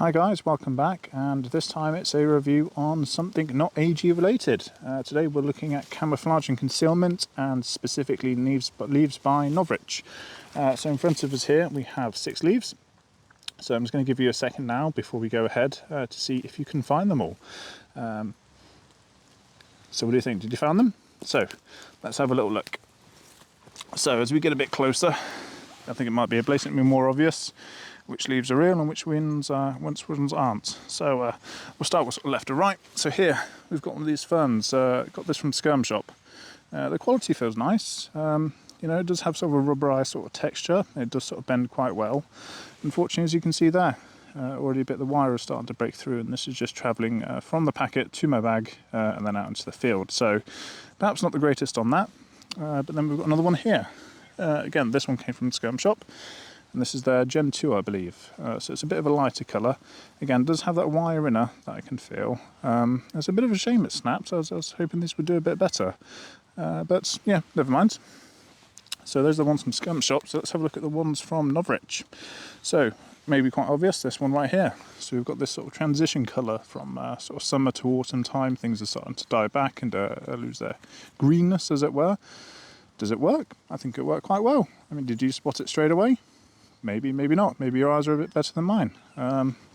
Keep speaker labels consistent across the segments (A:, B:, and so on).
A: Hi guys, welcome back, and this time it's a review on something not AG related. Today we're looking at camouflage and concealment, and specifically leaves by Novritsch. So in front of us here we have 6 leaves. So I'm just going to give you a second now before we go ahead to see if you can find them all. So what do you think? Did you find them? So let's have a little look. So as we get a bit closer, I think it might be blatantly more obvious which leaves are real and which ones aren't. So we'll start with left to right. So here we've got one of these ferns. Got this from the Skirm shop. The quality feels nice. You know, it does have sort of a rubberized sort of texture. It does sort of bend quite well. Unfortunately, as you can see there, already a bit of the wire is starting to break through, and this is just travelling from the packet to my bag and then out into the field. So perhaps not the greatest on that. But then we've got another one here. Again, this one came from the Skirm shop. And this is their Gen 2, I believe. So it's a bit of a lighter colour. Again, does have that wire inner that I can feel. It's a bit of a shame it snaps. I was hoping this would do a bit better. But yeah, never mind. So those are the ones from Skirm shop. So let's have a look at the ones from Novritsch. So maybe quite obvious, this one right here. So we've got this sort of transition colour from sort of summer to autumn time. Things are starting to die back and lose their greenness, as it were. Does it work? I think it worked quite well. I mean, did you spot it straight away? Maybe, maybe not. Maybe your eyes are a bit better than mine.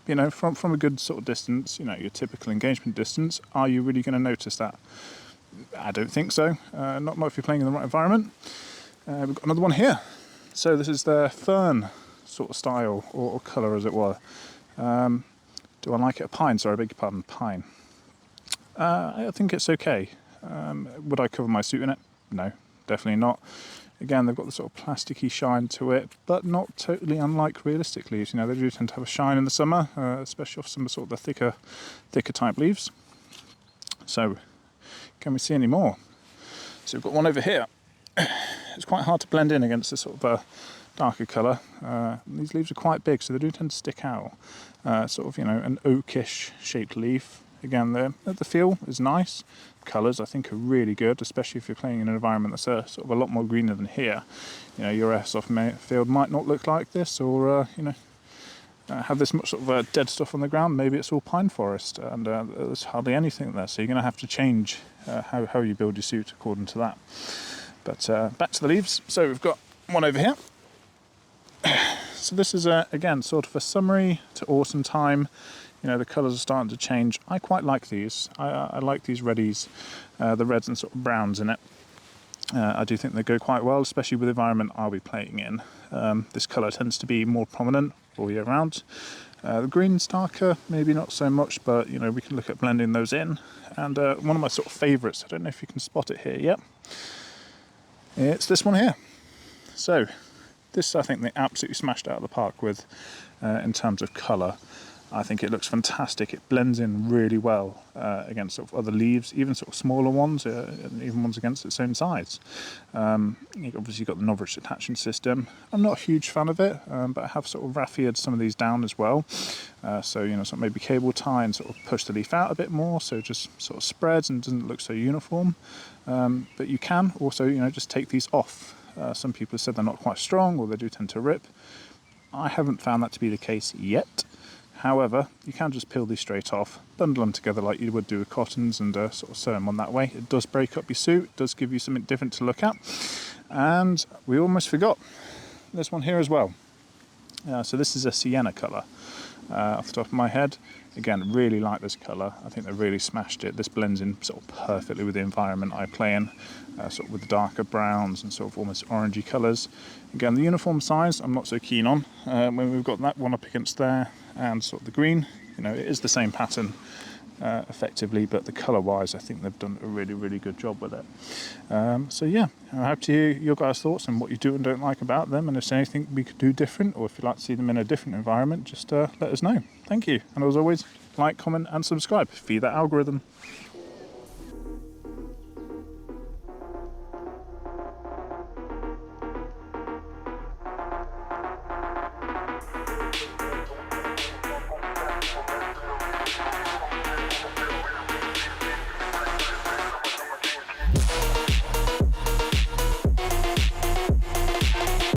A: You know, from a good sort of distance, you know, your typical engagement distance, are you really going to notice that? I don't think so. Not if you're playing in the right environment. We've got another one here. So this is the fern sort of style or colour, as it were. Do I like it? A pine, sorry, I beg your pardon, pine. I think it's okay. Would I cover my suit in it? No, definitely not. Again, they've got the sort of plasticky shine to it, but not totally unlike realistic leaves. You know, they do tend to have a shine in the summer, especially off some of sort of the thicker type leaves. So, can we see any more? So we've got one over here. It's quite hard to blend in against this sort of darker colour. These leaves are quite big, so they do tend to stick out. Sort of, you know, an oakish shaped leaf. Again, the feel is nice. Colours, I think, are really good, especially if you're playing in an environment that's sort of a lot more greener than here. You know, your airsoft field might not look like this, or you know, have this much sort of dead stuff on the ground. Maybe it's all pine forest, and there's hardly anything there. So you're going to have to change how you build your suit according to that. But back to the leaves. So we've got one over here. So this is again sort of a summery to autumn time. You know, the colours are starting to change. I quite like these. I like these reddies, the reds and sort of browns in it. I do think they go quite well, especially with the environment I'll be playing in. This colour tends to be more prominent all year round. The green's darker, maybe not so much, but you know, we can look at blending those in. And one of my sort of favourites, I don't know if you can spot it here yet, it's this one here. So this, I think they absolutely smashed out of the park with in terms of colour. I think it looks fantastic. It blends in really well against sort of other leaves, even sort of smaller ones, and even ones against its own size. You've obviously got the Novritsch attaching system. I'm not a huge fan of it, but I have sort of raffia some of these down as well. So, you know, sort of maybe cable tie and sort of push the leaf out a bit more, so it just sort of spreads and doesn't look so uniform. But you can also, you know, just take these off. Some people have said they're not quite strong, or they do tend to rip. I haven't found that to be the case yet. However, you can just peel these straight off, bundle them together like you would do with cottons, and sort of sew them on that way. It does break up your suit, it does give you something different to look at. And we almost forgot this one here as well. So this is a sienna colour. Off the top of my head, again, really like this colour. I think they really smashed it. This blends in sort of perfectly with the environment I play in, sort of with the darker browns and sort of almost orangey colours. Again, the uniform size I'm not so keen on. When we've got that one up against there and sort of the green, you know, it is the same pattern effectively, but the colour wise, I think they've done a really, really good job with it. So yeah, I hope to hear your guys' thoughts and what you do and don't like about them, and if there's anything we could do different, or if you'd like to see them in a different environment, just let us know. Thank you, and as always, like, comment and subscribe. Feed that algorithm.